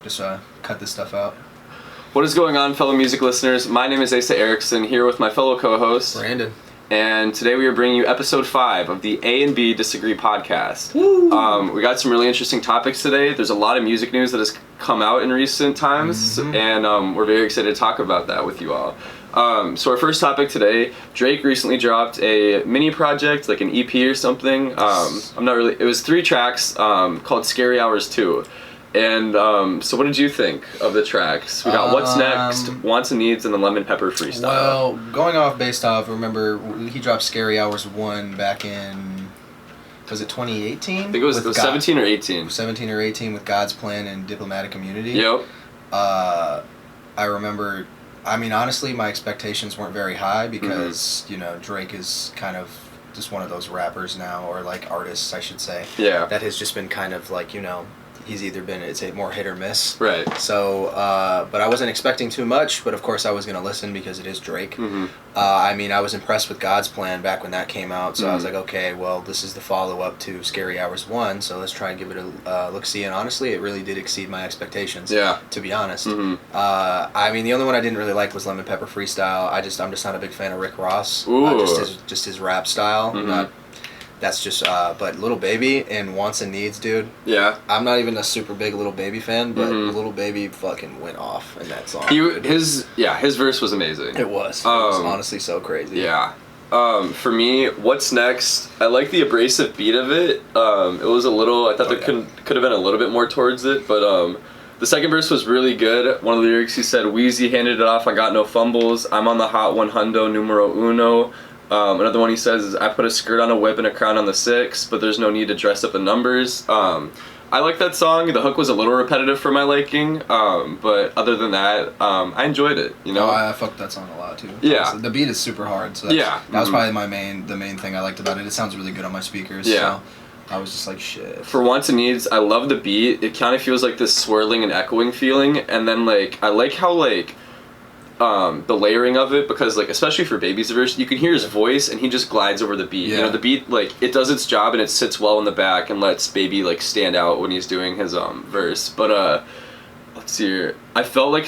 Just cut this stuff out. What is going on, fellow music listeners? My name is Asa Erickson, here with my fellow co-host Brandon. And today we are bringing you episode 5 of the A and B Disagree podcast. Woo! We got some really interesting topics today. There's a lot of music news that has come out in recent times, and we're very excited to talk about that with you all. So our first topic today, Drake recently dropped a mini project, like an EP or something. It was 3 tracks called Scary Hours 2. And so what did you think of the tracks? We got What's Next, Wants and Needs, and the Lemon Pepper Freestyle. Well, going off based off, remember he dropped Scary Hours 1 back in, was it 2018? I think it was 17 or 18. 17 or 18 with God's Plan and Diplomatic Immunity. Yep. I remember, I mean, honestly, my expectations weren't very high because, you know, Drake is kind of just one of those rappers now, or like artists, I should say. Yeah. That has just been kind of like, you know, he's either been, it's a more hit or miss. Right. So, but I wasn't expecting too much, but of course I was going to listen because it is Drake. I mean, I was impressed with God's Plan back when that came out, so I was like, okay, well, this is the follow-up to Scary Hours 1, so let's try and give it a look-see, and honestly, it really did exceed my expectations, to be honest. I mean, the only one I didn't really like was Lemon Pepper Freestyle. I'm just not a big fan of Rick Ross. Just his rap style. That's just, but Little Baby and Wants and Needs, dude. Yeah. I'm not even a super big Little Baby fan, but Little Baby fucking went off in that song. His verse was amazing. It was. It was honestly so crazy. Yeah. For me, What's Next, I like the abrasive beat of it. It was a little, I thought there could have been a little bit more towards it, but the second verse was really good. One of the lyrics, he said, Wheezy handed it off, I got no fumbles. I'm on the hot one hundo numero uno. Another one he says is, I put a skirt on a whip and a crown on the 6, but there's no need to dress up the numbers. I like that song. The hook was a little repetitive for my liking, but other than that, I enjoyed it, you know? I fucked that song a lot, too. Yeah. Honestly. The beat is super hard, so that was probably the main thing I liked about it. It sounds really good on my speakers, so I was just like, shit. For Wants and Needs, I love the beat. It kind of feels like this swirling and echoing feeling, and then, like, I like how, like, the layering of it, because like especially for Baby's verse, you can hear his voice and he just glides over the beat. You know, the beat, like, it does its job and it sits well in the back and lets Baby like stand out when he's doing his verse. But let's see here. I felt like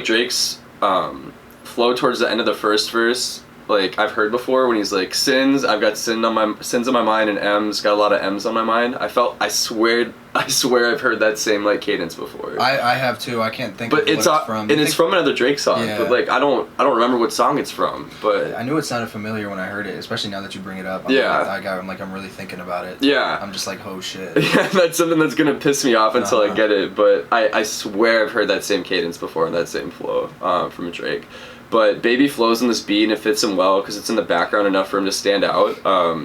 Drake's flow towards the end of the first verse, like I've heard before, when he's like, sins, I've got sins on my mind, and M's, got a lot of M's on my mind. I swear I've heard that same like cadence before. I have too. I can't think of what it's from. And it's from another Drake song, but like I don't remember what song it's from, but I knew it sounded familiar when I heard it, especially now that you bring it up. I'm really thinking about it. Yeah. I'm just like, oh shit. Yeah, that's something that's gonna piss me off until I get it, but I swear I've heard that same cadence before and that same flow from Drake. But Baby flows in this beat and it fits him well because it's in the background enough for him to stand out.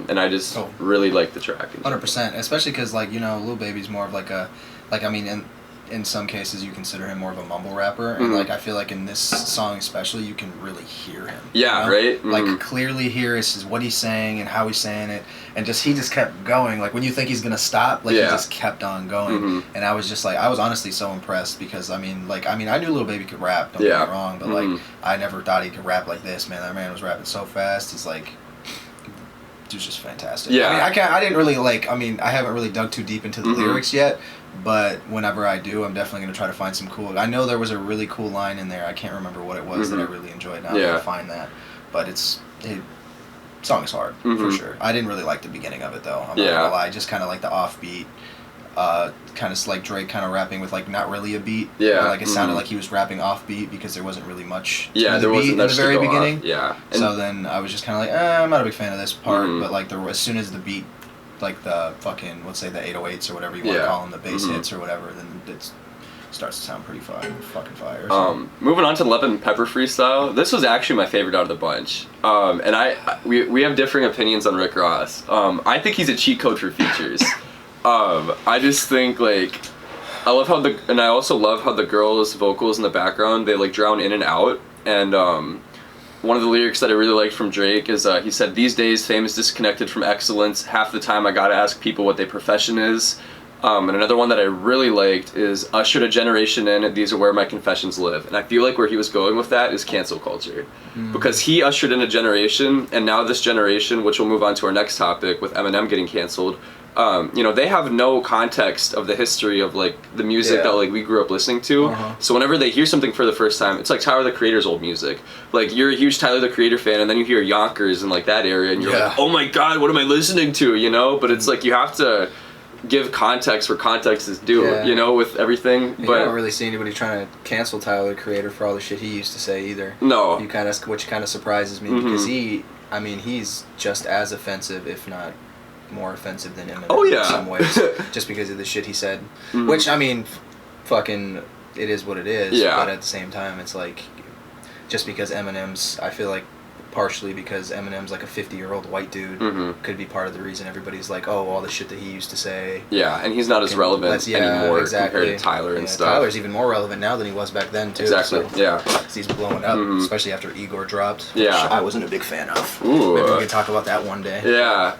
And I just really like the track. 100%, especially because, like, you know, Lil Baby's more of like a, like, I mean, in some cases you consider him more of a mumble rapper, and like I feel like in this song especially you can really hear him. Yeah, you know? Right. Like clearly hear is what he's saying and how he's saying it, and he just kept going. Like when you think he's gonna stop, like he just kept on going, and I was just like, I was honestly so impressed because I mean I knew Lil Baby could rap. Don't get me wrong, but like I never thought he could rap like this, man. That man was rapping so fast. It's like. It was just fantastic. Yeah. I mean, I didn't really I haven't really dug too deep into the lyrics yet, but whenever I do, I'm definitely going to try to find some cool. I know there was a really cool line in there. I can't remember what it was that I really enjoyed. Now I'm going to find that. But song is hard, for sure. I didn't really like the beginning of it, though. I'm not going to lie. Just kind of like the offbeat, kind of like Drake kind of rapping with like not really a beat. Yeah. Like it sounded like he was rapping offbeat because there wasn't really much to there the beat in the very beginning. Yeah. So then I was just kind of like, I'm not a big fan of this part, but like as soon as the beat, like the fucking, let's say the 808s or whatever you want to call them, the bass hits or whatever, then it starts to sound pretty fucking fire. So. Moving on to Lemon Pepper Freestyle, this was actually my favorite out of the bunch. And we have differing opinions on Rick Ross. I think he's a cheat code for features. I just think like I also love how the girls' vocals in the background, they like drown in and out. And one of the lyrics that I really liked from Drake is he said, "These days fame is disconnected from excellence. Half the time I gotta ask people what their profession is." And another one that I really liked is ushered a generation in, these are where my confessions live. And I feel like where he was going with that is cancel culture. Because he ushered in a generation, and now this generation, which we'll move on to our next topic with Eminem getting canceled, you know, they have no context of the history of like the music that like we grew up listening to. So whenever they hear something for the first time, it's like Tyler the Creator's old music. Like you're a huge Tyler the Creator fan, and then you hear Yonkers in like that area, and you're like, oh my god, what am I listening to? You know, but it's like you have to give context where context is due, you know, with everything. But I don't really see anybody trying to cancel Tyler the Creator for all the shit he used to say either. No. Which kind of surprises me because he's just as offensive, if not more offensive than Eminem in some ways, just because of the shit he said. Which, I mean, fucking, it is what it is. But at the same time, it's like, just because Eminem's, I feel like, partially because Eminem's like a 50-year-old white dude, could be part of the reason everybody's like, oh, all the shit that he used to say. Yeah, and he's not as relevant anymore compared to Tyler and stuff. Tyler's even more relevant now than he was back then, too. Exactly, so, he's blowing up, especially after Igor dropped, which I wasn't a big fan of. Ooh. Maybe we could talk about that one day. Yeah.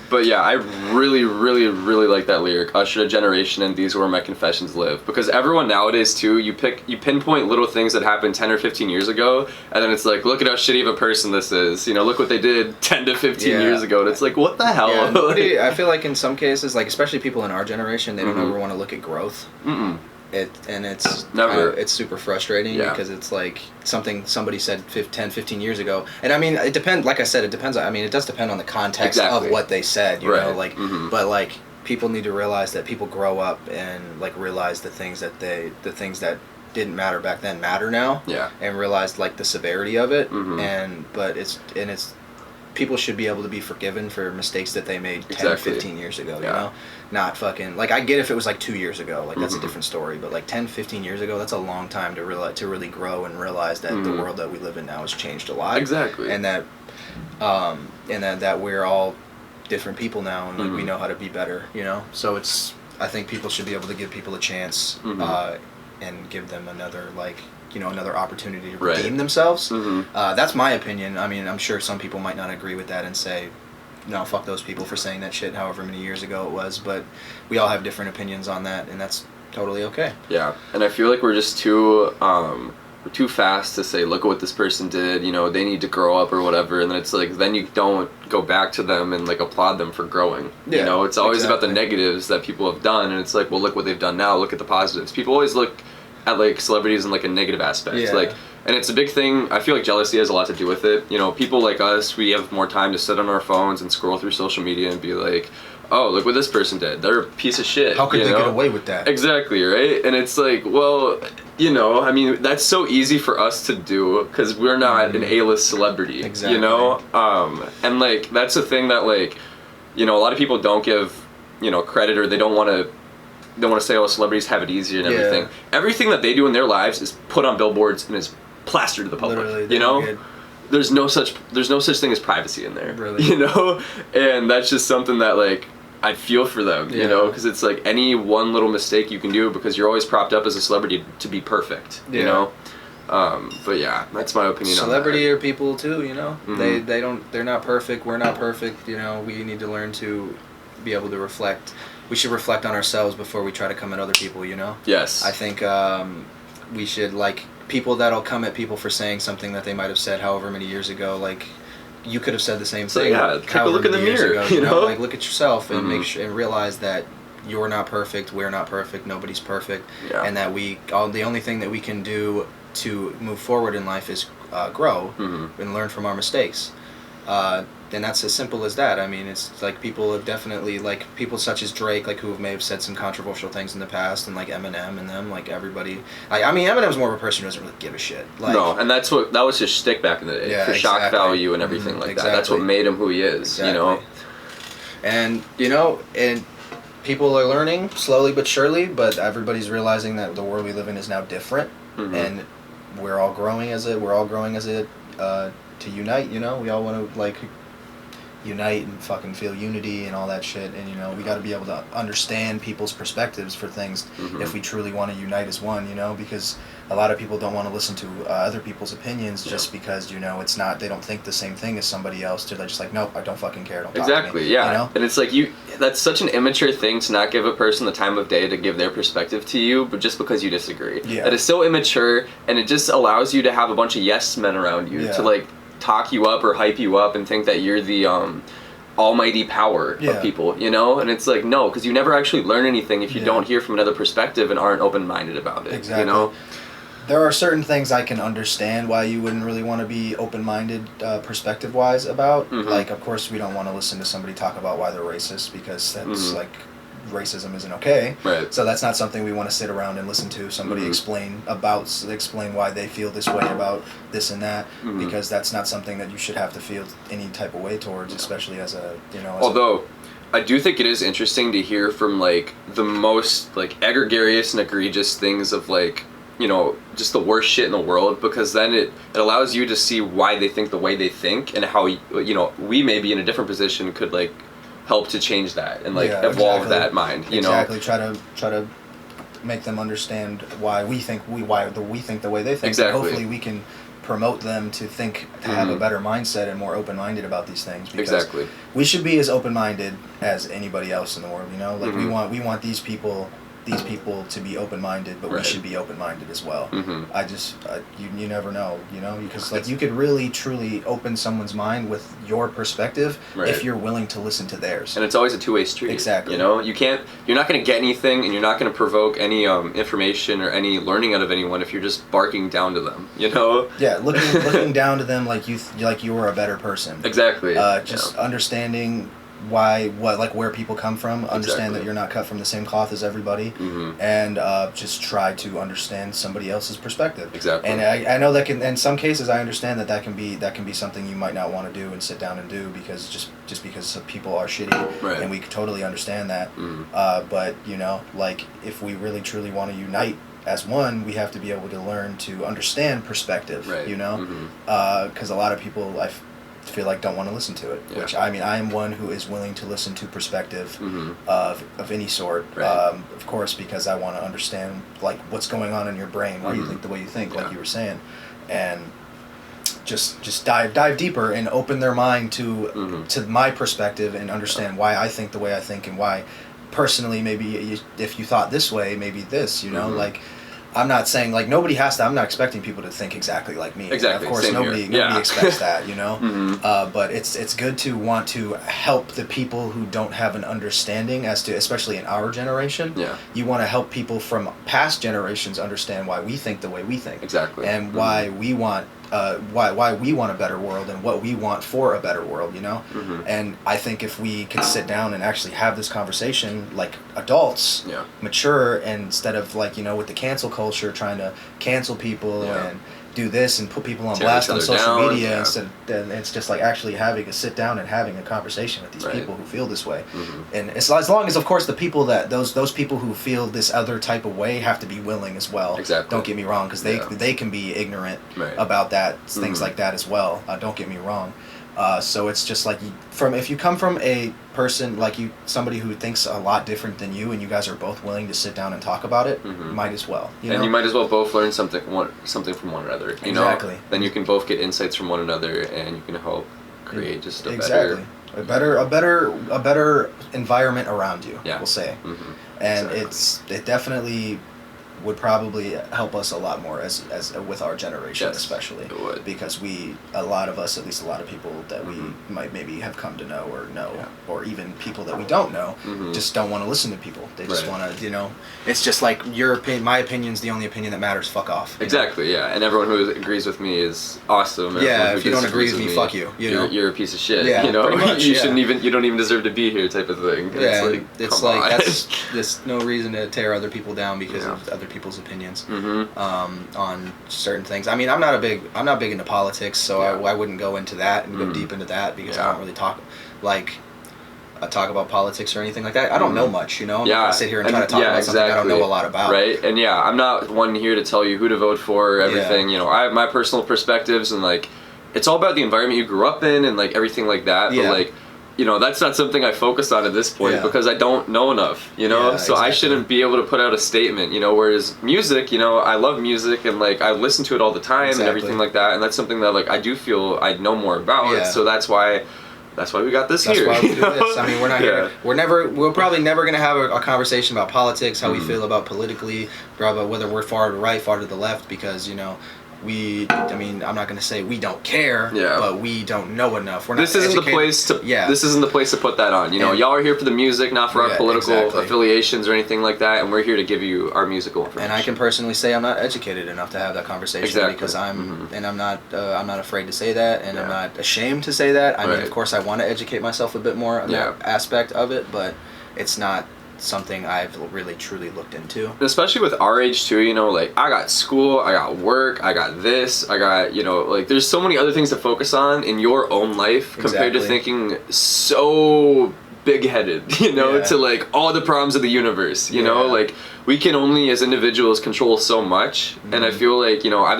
But yeah, I really, really, really like that lyric. Ushered a generation, and these are where my confessions live. Because everyone nowadays too, you pinpoint little things that happened 10 or 15 years ago, and then it's like, look at how shitty of a person this is. You know, look what they did 10 to 15 years ago. And it's like, what the hell? Yeah, I feel like in some cases, like especially people in our generation, they don't ever want to look at growth. It's never. It's super frustrating because it's like something somebody said 10, 15 years ago. And I mean, it depends. Like I said, it depends. I mean, it does depend on the context of what they said, you know, like, but like people need to realize that people grow up and like realize the things that didn't matter back then matter now. Yeah. And realize like the severity of it. But it's people should be able to be forgiven for mistakes that they made 10, 15 years ago, you know? Not fucking, like, I get if it was like 2 years ago, like, that's a different story, but like 10, 15 years ago, that's a long time to really grow and realize that the world that we live in now has changed a lot. Exactly. And that, that we're all different people now, and like, we know how to be better, you know? So I think people should be able to give people a chance, and give them another, like, you know, another opportunity to redeem themselves. That's my opinion. I mean, I'm sure some people might not agree with that and say, no, fuck those people for saying that shit however many years ago it was, but we all have different opinions on that, and that's totally okay. Yeah, and I feel like we're just too fast to say, look at what this person did, you know, they need to grow up or whatever, and then it's like, then you don't go back to them and like applaud them for growing. You know, it's always about the negatives that people have done, and it's like, well, look what they've done now, look at the positives. People always look at like celebrities in like a negative aspect, like, and it's a big thing. I feel like jealousy has a lot to do with it. You know, people like us, we have more time to sit on our phones and scroll through social media and be like, oh, look what this person did, they're a piece of shit. How could they get away with that? Exactly, right? And it's like, well, you know, I mean, that's so easy for us to do because we're not an A-list celebrity. Exactly. You know, and like that's the thing that, like, you know, a lot of people don't give, you know, credit, or they don't want to say, oh, celebrities have it easier and everything. Everything that they do in their lives is put on billboards and is plastered to the public. Literally, you know, there's no such thing as privacy in there. Really, you know, and that's just something that, like, I feel for them. You know, because it's like any one little mistake you can do, because you're always propped up as a celebrity to be perfect. You know. But yeah, that's my opinion. Celebrity are people too, you know. They're not perfect. We're not perfect. You know, we need to learn to be able to reflect. We should reflect on ourselves before we try to come at other people, you know? Yes. I think we should, like, people that'll come at people for saying something that they might have said however many years ago, like, you could have said the same thing. Yeah, take a look in the mirror, ago, you know? Like, look at yourself and make sure and realize that you're not perfect, we're not perfect, nobody's perfect, and that the only thing that we can do to move forward in life is grow and learn from our mistakes. And that's as simple as that. I mean, it's like people have definitely, like, people such as Drake, like, who may have said some controversial things in the past, and like Eminem and them, like, everybody. I mean, Eminem's more of a person who doesn't really give a shit. Like, no, and that was his shtick back in the day, for shock value and everything like that. That's what made him who he is, you know. And you know, and people are learning slowly but surely, but everybody's realizing that the world we live in is now different, and we're all growing as it. To unite, you know, we all want to, like, unite and fucking feel unity and all that shit, and you know, we got to be able to understand people's perspectives for things if we truly want to unite as one, you know, because a lot of people don't want to listen to other people's opinions just because, you know, it's not, they don't think the same thing as somebody else, they're just like, nope, I don't fucking care, don't talk to me, you know? And it's like, that's such an immature thing to not give a person the time of day to give their perspective to you, but just because you disagree. Yeah. That is so immature, and it just allows you to have a bunch of yes men around you to like talk you up or hype you up and think that you're the almighty power of people, you know? And it's like, no, because you never actually learn anything if you don't hear from another perspective and aren't open-minded about it. Exactly. You know? There are certain things I can understand why you wouldn't really want to be open-minded perspective-wise about. Like, of course, we don't want to listen to somebody talk about why they're racist, because that's like, racism isn't okay. Right. So that's not something we want to sit around and listen to somebody explain why they feel this way about this and that, because that's not something that you should have to feel any type of way towards, especially as a, you know. Although, I do think it is interesting to hear from, like, the most, like, egregious and egregious things of, like, you know, just the worst shit in the world, because then it allows you to see why they think the way they think, and how, you know, we maybe in a different position could, like, help to change that and, like, evolve that mind, you know? Exactly. Try to make them understand why we think the way they think. Exactly. And hopefully we can promote them to have a better mindset and more open-minded about these things, because we should be as open-minded as anybody else in the world, you know? Like, we want these people to be open-minded, but we should be open-minded as well. You never know, you know, because, like, you could really truly open someone's mind with your perspective if you're willing to listen to theirs. And it's always a two-way street. Exactly. You know, you're not going to get anything, and you're not going to provoke any information or any learning out of anyone if you're just barking down to them, you know? Yeah, looking down to them like you were a better person. Exactly. Just understanding where people come from, understand that you're not cut from the same cloth as everybody, and just try to understand somebody else's perspective. Exactly. And I know that in some cases I understand that can be something you might not want to do and sit down and do, because just because some people are shitty, and we totally understand that. But, you know, like, if we really truly want to unite as one, we have to be able to learn to understand perspective, you know, because a lot of people feel like don't want to listen to it, which, I mean, I am one who is willing to listen to perspective of any sort, of course, because I want to understand, like, what's going on in your brain, why you think the way you think, like you were saying, and just dive deeper and open their mind to my perspective and understand why I think the way I think, and why personally maybe if you thought this way, maybe this, you know, like, I'm not saying, like, I'm not expecting people to think exactly like me. Exactly. Of course, nobody expects that, you know? But it's good to want to help the people who don't have an understanding as to, especially in our generation. Yeah. You want to help people from past generations understand why we think the way we think. Exactly. And why we want why we want a better world, and what we want for a better world, you know? And I think if we could sit down and actually have this conversation like adults, mature, instead of, like, you know, with the cancel culture, trying to cancel people and do this and put people on blast on social media, instead of, it's just like actually having a sit down and having a conversation with these people who feel this way. And as long as, of course, the people that those people who feel this other type of way have to be willing as well. Exactly. Don't get me wrong, because they can be ignorant about that, things like that as well. Don't get me wrong. So it's just like, if you come from a person like somebody who thinks a lot different than you, and you guys are both willing to sit down and talk about it, might as well. You might as well both learn something from one another. You know? Then you can both get insights from one another, and you can help create just a better environment around you. We'll say, and it definitely would probably help us a lot more as with our generation, especially, it would. Because a lot of us, at least a lot of people that we might maybe have come to know or or even people that we don't know, just don't want to listen to people. They just want to, you know, it's just like, your opinion, my opinion's the only opinion that matters, fuck off. Exactly, know? And everyone who agrees with me is awesome. If you don't agree with me, fuck you. You're a piece of shit. Yeah, you know, pretty much, you don't even deserve to be here, type of thing. It's like there's no reason to tear other people down because of other people's opinions on certain things. I mean, I'm not big into politics, so I wouldn't go into that and go deep into that, because I don't really talk about politics or anything like that. I don't know much, you know. I'm not gonna sit here and try to talk about something I don't know a lot about. Right, and I'm not one here to tell you who to vote for or everything. You know, I have my personal perspectives, and, like, it's all about the environment you grew up in and, like, everything like that. But, like, you know, that's not something I focus on at this point because I don't know enough, you know? So I shouldn't be able to put out a statement, you know? Whereas music, you know, I love music, and, like, I listen to it all the time and everything like that. And that's something that, like, I do feel I know more about. So that's why, that's why we got this That's here. why we do this. I mean, we're not here. We're probably never going to have a conversation about politics, how we feel about politically, about whether we're far to the right, far to the left, because, you know, I'm not going to say we don't care, but we don't know enough. We're not This isn't educated. the place to. This isn't the place to put that on. You know, y'all are here for the music, not for our political affiliations or anything like that. And we're here to give you our musical information. And I can personally say I'm not educated enough to have that conversation because I'm not afraid to say that, and I'm not ashamed to say that. I mean, of course, I want to educate myself a bit more on that aspect of it, but it's not something I've really truly looked into. Especially with our age too, you know, like I got school, I got work, I got this, I got, you know, like there's so many other things to focus on in your own life compared to thinking so big-headed, you know, to like all the problems of the universe, you know, like we can only as individuals control so much. And I feel like, you know, I've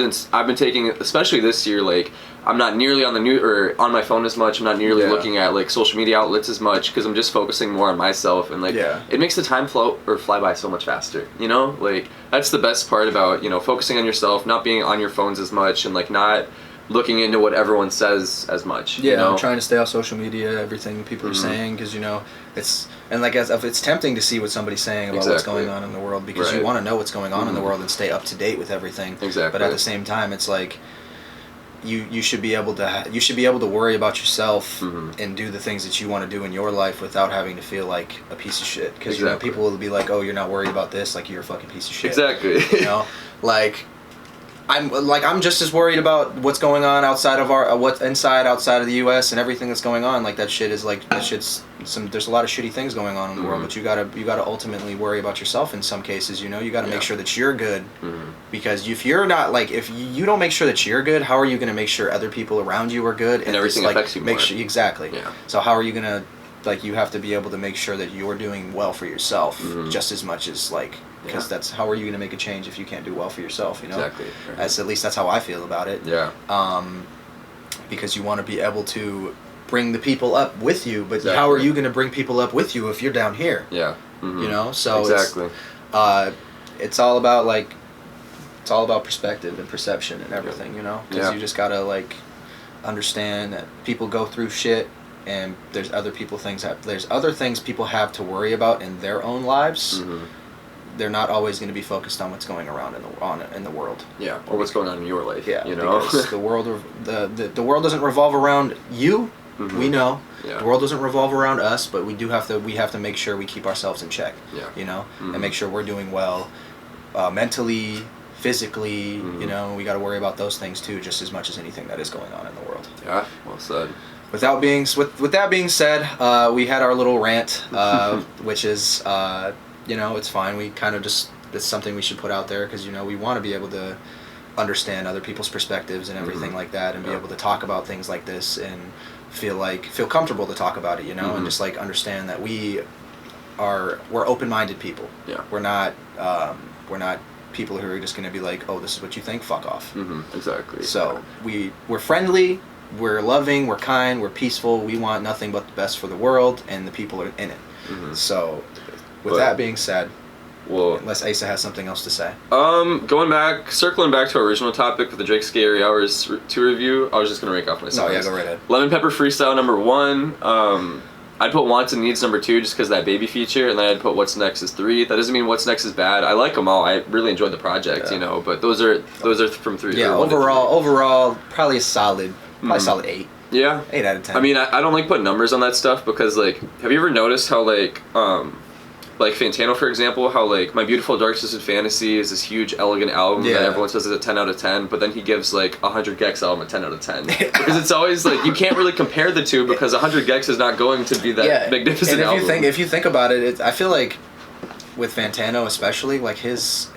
been taking, especially this year, like I'm not nearly on the on my phone as much. I'm not nearly looking at like social media outlets as much because I'm just focusing more on myself, and like it makes the time fly by so much faster. You know, like that's the best part about, you know, focusing on yourself, not being on your phones as much, and like not looking into what everyone says as much. Yeah, you know? I'm trying to stay off social media, everything people are saying, because, you know, it's tempting to see what somebody's saying about what's going on in the world, because you want to know what's going on in the world and stay up to date with everything. Exactly. But at the same time, it's like you should be able to worry about yourself and do the things that you want to do in your life without having to feel like a piece of shit. Because you know, people will be like, "Oh, you're not worried about this," like you're a fucking piece of shit. Exactly. You know, like I'm just as worried about what's going on outside of outside of the U.S. and everything that's going on. Like that shit is like there's a lot of shitty things going on in the world, but you gotta ultimately worry about yourself in some cases. You know, you gotta make sure that you're good, because if you're not, like, if you don't make sure that you're good, how are you gonna make sure other people around you are good? And everything affects you more. Exactly. Yeah. So how are you gonna, like, you have to be able to make sure that you're doing well for yourself just as much as, like, because that's how are you going to make a change if you can't do well for yourself, you know? Exactly. Right. At least that's how I feel about it. Yeah. Because you want to be able to bring the people up with you, but how are you going to bring people up with you if you're down here? Yeah. You know? So it's all about perspective and perception and everything, you know? Because you just got to, like, understand that people go through shit, and there's other things people have to worry about in their own lives. They're not always going to be focused on what's going around in the world. Yeah, or what's going on in your life. Yeah, you know, because the world doesn't revolve around you. We know the world doesn't revolve around us, but we have to make sure we keep ourselves in check. Yeah, you know, and make sure we're doing well, mentally, physically. You know, we got to worry about those things too, just as much as anything that is going on in the world. Yeah, well said. With that being said, we had our little rant, which is. You know, it's fine. We kind of it's something we should put out there because, you know, we want to be able to understand other people's perspectives and everything like that, and be able to talk about things like this and feel comfortable to talk about it, you know, and just like understand that we're open-minded people. Yeah. We're not people who are just going to be like, oh, this is what you think, fuck off. Exactly. So we're friendly, we're loving, we're kind, we're peaceful. We want nothing but the best for the world and the people in it. So. With that being said, unless Asa has something else to say. Circling back to our original topic with the Drake Scary Hours 2 review, I was just going to rank off my songs. No, yeah, go right ahead. Lemon Pepper Freestyle number 1. I'd put Wants and Needs number 2 just because that baby feature, and then I'd put What's Next as 3. That doesn't mean What's Next is bad. I like them all. I really enjoyed the project, you know, but those are from 3. Yeah, overall, probably a solid 8. Yeah. 8 out of 10. I mean, I don't like putting numbers on that stuff because, like, have you ever noticed how, like Fantano, for example, how, like, My Beautiful Dark Twisted Fantasy is this huge, elegant album that everyone says is a 10 out of 10, but then he gives, like, 100 Gex album a 10 out of 10. Because it's always, like, you can't really compare the two because 100 Gex is not going to be that magnificent album. If you think about it, I feel like with Fantano especially, like, his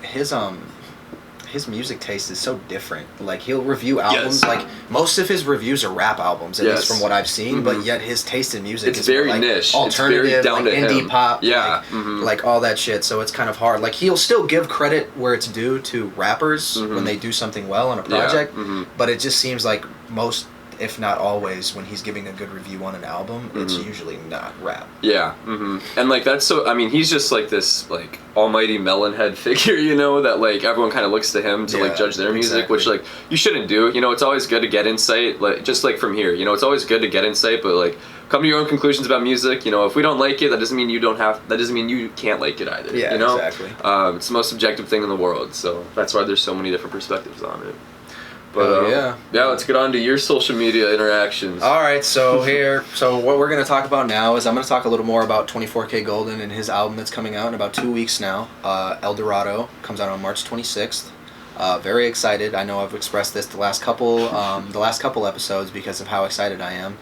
music taste is so different. Like, he'll review albums, like, most of his reviews are rap albums, at least from what I've seen, but yet his taste in music is very like niche. Alternative, it's very down like to indie him. pop, yeah. like all that shit, so it's kind of hard. Like, he'll still give credit where it's due to rappers when they do something well on a project, but it just seems like if not always, when he's giving a good review on an album, it's usually not rap. Yeah, and like that's so. I mean, he's just like this like almighty melonhead figure, you know, that like everyone kind of looks to him to like judge their music, which like you shouldn't do. You know, it's always good to get insight, like just like from here. You know, it's always good to get insight, but like come to your own conclusions about music. You know, if we don't like it, that doesn't mean you don't have. That doesn't mean you can't like it either. Yeah, you know? exactly. It's the most subjective thing in the world, so that's why there's so many different perspectives on it. But yeah, let's get on to your social media interactions. All right, so what we're going to talk about now is I'm going to talk a little more about 24K Golden and his album that's coming out in about 2 weeks now. El Dorado comes out on March 26th. Very excited. I know I've expressed this the last couple episodes because of how excited I am.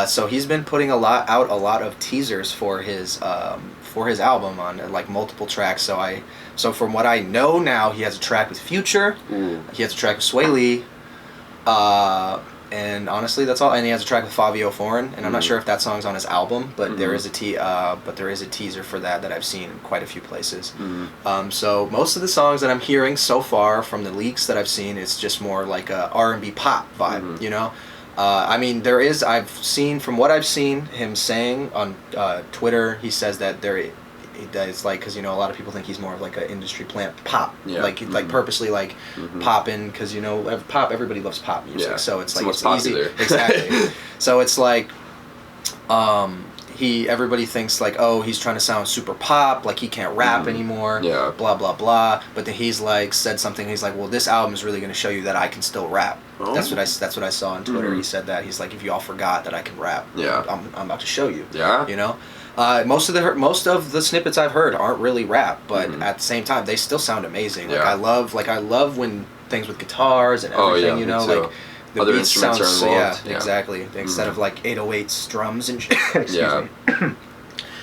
So he's been putting out a lot of teasers for his album on like multiple tracks. So from what I know now, he has a track with Future. He has a track with Sway Lee. And honestly, that's all. And he has a track with Fabio Foreign. And I'm not sure if that song's on his album, but there is a teaser for that I've seen in quite a few places. So most of the songs that I'm hearing so far from the leaks that I've seen, it's just more like a R&B pop vibe, you know? I mean, I've seen, from what I've seen him saying on Twitter, he says that it's like, because, you know, a lot of people think he's more of like an industry plant pop, like purposely like popping, because, you know, everybody loves pop music, so it's like it's easy. Exactly. So it's like, everybody thinks like, oh, he's trying to sound super pop, like he can't rap anymore, blah blah blah. But then he's like said something. He's like, well, this album is really going to show you that I can still rap. Oh. That's what I saw on Twitter. He said that. He's like, if you all forgot that I can rap, I'm about to show you. You know, most of the snippets I've heard aren't really rap, but at the same time, they still sound amazing. Like I love when things with guitars and everything. You know, like. The other beats instruments are involved. Yeah, exactly. Instead of like 808s drums and shit. Excuse me.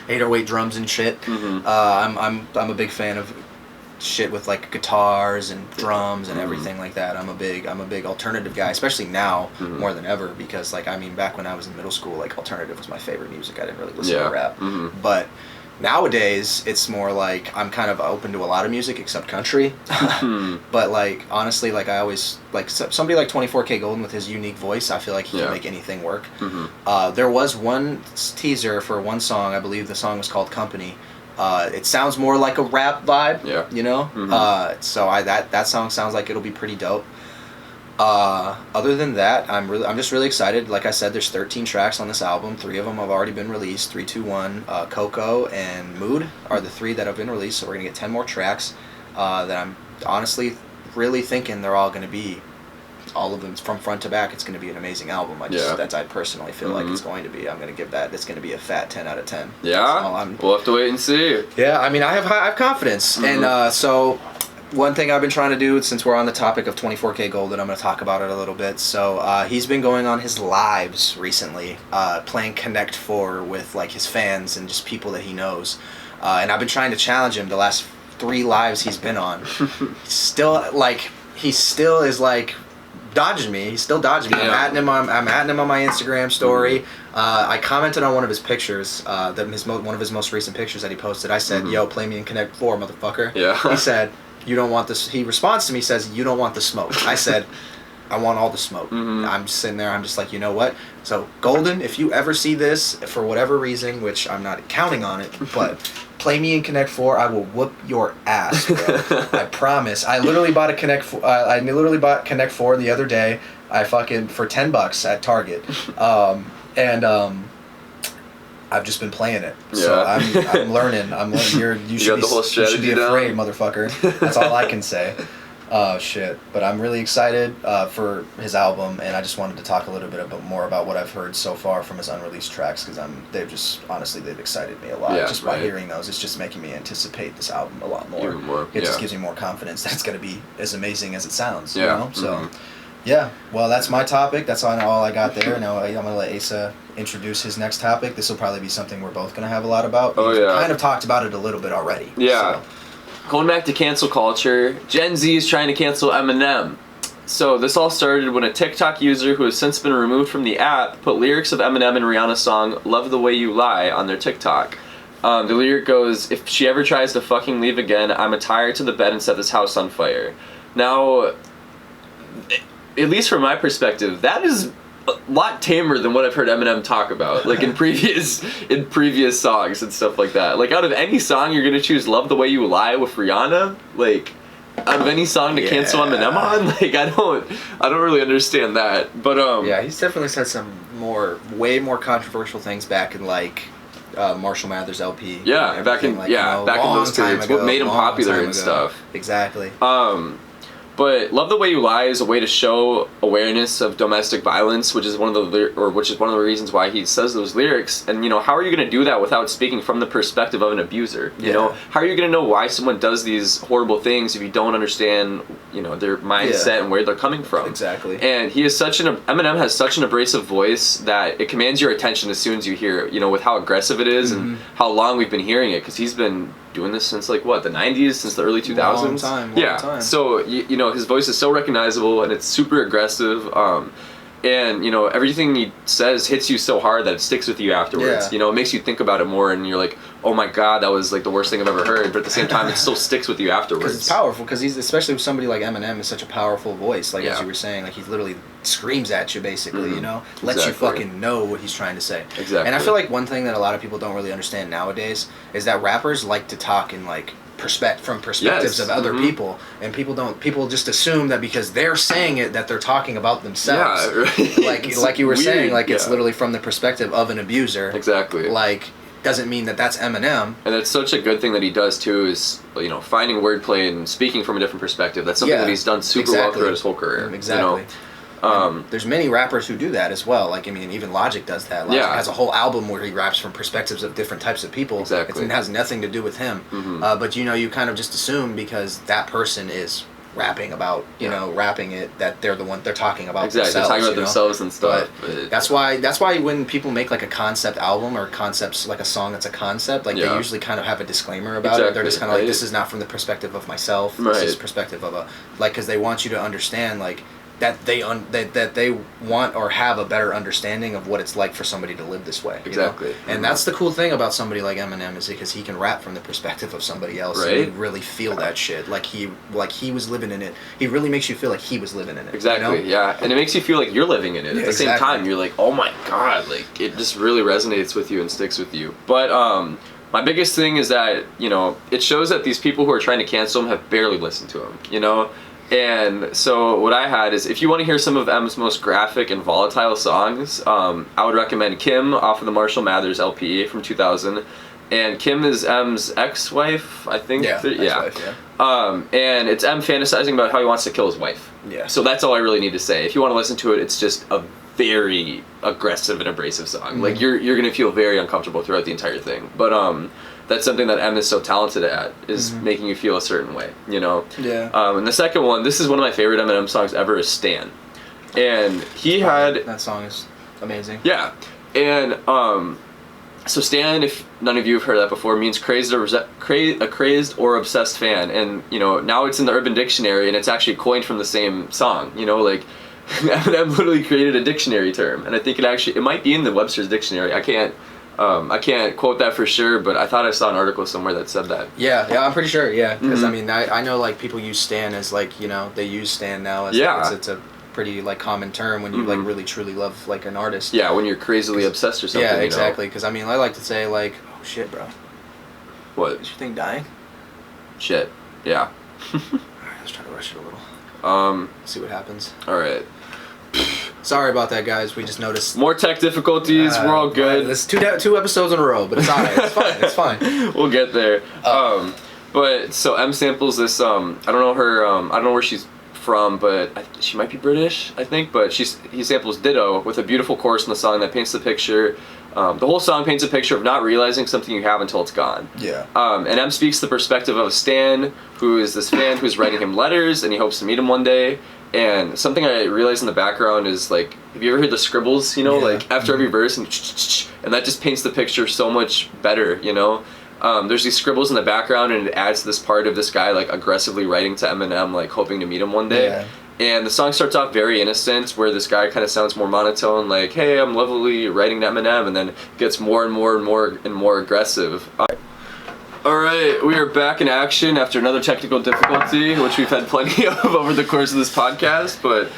808 drums and shit. I'm a big fan of shit with like guitars and drums and everything like that. I'm a big alternative guy, especially now more than ever, because like, I mean, back when I was in middle school, like alternative was my favorite music. I didn't really listen to rap, but nowadays it's more like I'm kind of open to a lot of music except country. But like honestly, like I always like somebody like 24K Golden with his unique voice, I feel like he can make anything work. There was one teaser for one song, I believe the song was called Company. It sounds more like a rap vibe, you know. So that song sounds like it'll be pretty dope. Other than that, I'm just really excited. Like I said, there's 13 tracks on this album. 3 of them have already been released. 3, 2, 1. Coco and Mood are the 3 that have been released. So we're gonna get 10 more tracks. That I'm honestly really thinking they're all gonna be, all of them from front to back. It's gonna be an amazing album. I personally feel like it's going to be. I'm gonna give that. It's gonna be a fat 10 out of 10. Yeah. We'll have to wait and see. Yeah. I mean, I have confidence, and so. One thing I've been trying to do, since we're on the topic of 24K Golden, I'm going to talk about it a little bit. So he's been going on his lives recently, playing Connect 4 with like his fans and just people that he knows. And I've been trying to challenge him the last 3 lives he's been on. He still is like dodging me. He's still dodging me. I'm atting him on my Instagram story. I commented on one of his pictures, one of his most recent pictures that he posted. I said, "Yo, play me in Connect 4, motherfucker." Yeah. He said, "You don't want this." He responds to me, says, "You don't want the smoke." I said, "I want all the smoke." I'm sitting there, I'm just like, you know what? So Golden, if you ever see this for whatever reason, which I'm not counting on it, but play me in Connect 4, I will whoop your ass, bro. I promise. I literally bought Connect 4 the other day. I fucking for $10 at Target, I've just been playing it, so I'm learning. You should be afraid, motherfucker. That's all I can say. Shit. But I'm really excited for his album, and I just wanted to talk a little bit more about what I've heard so far from his unreleased tracks, because they've excited me a lot. Just by hearing those, it's just making me anticipate this album a lot more. Even more. It just gives me more confidence that it's going to be as amazing as it sounds. You know? So. Yeah, well, that's my topic. That's all I got there. Now I'm going to let Asa introduce his next topic. This will probably be something we're both going to have a lot about. We've kind of talked about it a little bit already. Yeah. So. Going back to cancel culture, Gen Z is trying to cancel Eminem. So this all started when a TikTok user who has since been removed from the app put lyrics of Eminem and Rihanna's song "Love the Way You Lie" on their TikTok. The lyric goes, "If she ever tries to fucking leave again, I'ma tie her to the bed and set this house on fire." Now, at least from my perspective, that is a lot tamer than what I've heard Eminem talk about, like in previous songs and stuff like that. Like, out of any song, you're gonna choose "Love the Way You Lie" with Rihanna. Like, out of any song to cancel Eminem on, like, I don't really understand that. But yeah, he's definitely said some way more controversial things back in like Marshall Mathers LP. Yeah, back in like, back in those periods, what made him popular and stuff. Exactly. But "Love the Way You Lie" is a way to show awareness of domestic violence, which is one of the reasons why he says those lyrics. And, you know, how are you going to do that without speaking from the perspective of an abuser? You know, how are you going to know why someone does these horrible things if you don't understand, you know, their mindset and where they're coming from? Exactly. And Eminem has such an abrasive voice that it commands your attention as soon as you hear it, you know, with how aggressive it is and how long we've been hearing it, because he's been doing this since like what, the 90s, since the early 2000s. Long time. So you know, his voice is so recognizable and it's super aggressive, and you know, everything he says hits you so hard that it sticks with you afterwards. You know, it makes you think about it more, and you're like, oh my god, that was like the worst thing I've ever heard, but at the same time it still sticks with you afterwards. Because it's powerful, because he's, especially with somebody like Eminem, is such a powerful voice, like as you were saying, like he literally screams at you basically, you know, lets you fucking know what he's trying to say. Exactly. And I feel like one thing that a lot of people don't really understand nowadays is that rappers like to talk in like perspectives of other people, and people just assume that because they're saying it that they're talking about themselves. Yeah, right. like you were weird. saying, like it's literally from the perspective of an abuser. Exactly. Like, doesn't mean that that's Eminem. And that's such a good thing that he does too, is, you know, finding wordplay and speaking from a different perspective. That's something that he's done super well throughout his whole career. Exactly. You know? There's many rappers who do that as well. Like, I mean, even Logic does that. Logic has a whole album where he raps from perspectives of different types of people. Exactly. It has nothing to do with him. But, you know, you kind of just assume because that person is rapping about, you know, rapping it, that they're talking about themselves. They're talking about themselves and stuff. But that's why when people make like a concept album or concepts, like a song that's a concept, like they usually kind of have a disclaimer about it. They're just kind of like, this is not from the perspective of myself. This is perspective of a, like, because they want you to understand, like, that they want or have a better understanding of what it's like for somebody to live this way. Exactly. You know? And that's the cool thing about somebody like Eminem, is because he can rap from the perspective of somebody else. And you really feel that shit. Like he was living in it. He really makes you feel like he was living in it. Exactly. You know? Yeah. And it makes you feel like you're living in it. At the same time, you're like, oh my god, like it just really resonates with you and sticks with you. But my biggest thing is that, you know, it shows that these people who are trying to cancel him have barely listened to him, you know? And so what I had is, if you want to hear some of M's most graphic and volatile songs, I would recommend Kim off of the Marshall Mathers LP from 2000. And Kim is M's ex-wife, I think. Ex-wife, and it's M fantasizing about how he wants to kill his wife. Yeah. So that's all I really need to say. If you want to listen to it, it's just a very aggressive and abrasive song. Like you're gonna feel very uncomfortable throughout the entire thing. But that's something that M is so talented at, is making you feel a certain way, you know? Yeah. And the second one, this is one of my favorite Eminem songs ever, is Stan. And he had... That song is amazing. Yeah. And so Stan, if none of you have heard that before, means a crazed or obsessed fan. And, you know, now it's in the Urban Dictionary, and it's actually coined from the same song, you know? Like, Eminem literally created a dictionary term. And I think it might be in the Webster's Dictionary. I can't quote that for sure, but I thought I saw an article somewhere that said that. Yeah, I'm pretty sure, because I mean, I know, like, people use stan as, like, you know, they use stan now as, it's a pretty, like, common term when you, like, really truly love, like, an artist. Yeah, when you're crazily obsessed or something. Yeah, exactly, because, I mean, I like to say, like, oh, shit, bro. What? Is your thing dying? Shit, yeah. Alright, let's try to rush it a little. See what happens. Alright. Sorry about that, guys. We just noticed more tech difficulties. We're all good. This two episodes in a row, but it's alright. It's fine. It's fine. We'll get there. But so M samples this. I don't know her. I don't know where she's from, but she might be British, I think. But he samples Ditto with a beautiful chorus in the song that paints the picture. The whole song paints a picture of not realizing something you have until it's gone. Yeah. And M speaks the perspective of Stan, who is this fan who's writing him letters, and he hopes to meet him one day. And something I realized in the background is, like, have you ever heard the scribbles, you know, like after every verse, and that just paints the picture so much better, you know? There's these scribbles in the background, and it adds to this part of this guy, like, aggressively writing to Eminem, like, hoping to meet him one day. Yeah. And the song starts off very innocent, where this guy kind of sounds more monotone, like, hey, I'm lovely writing to Eminem, and then gets more and more and more and more aggressive. All right, we are back in action after another technical difficulty, which we've had plenty of over the course of this podcast. But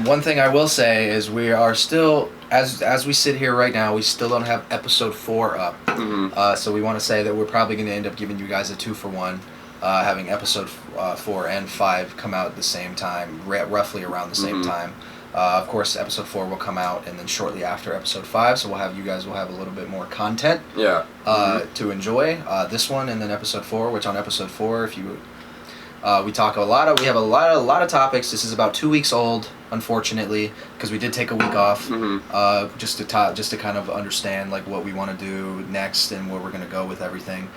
one thing I will say is we are still, as we sit here right now, we still don't have episode 4 up. Mm-hmm. So we want to say that we're probably going to end up giving you guys a 2-for-1, having episode 4 and 5 come out at the same time, roughly around the same time. Of course, episode 4 will come out, and then shortly after episode 5, so you guys will have a little bit more content to enjoy. This one, and then episode 4, which on episode 4, if you we have a lot of topics. This is about 2 weeks old, unfortunately, because we did take a week off, just to kind of understand like what we want to do next and where we're gonna go with everything.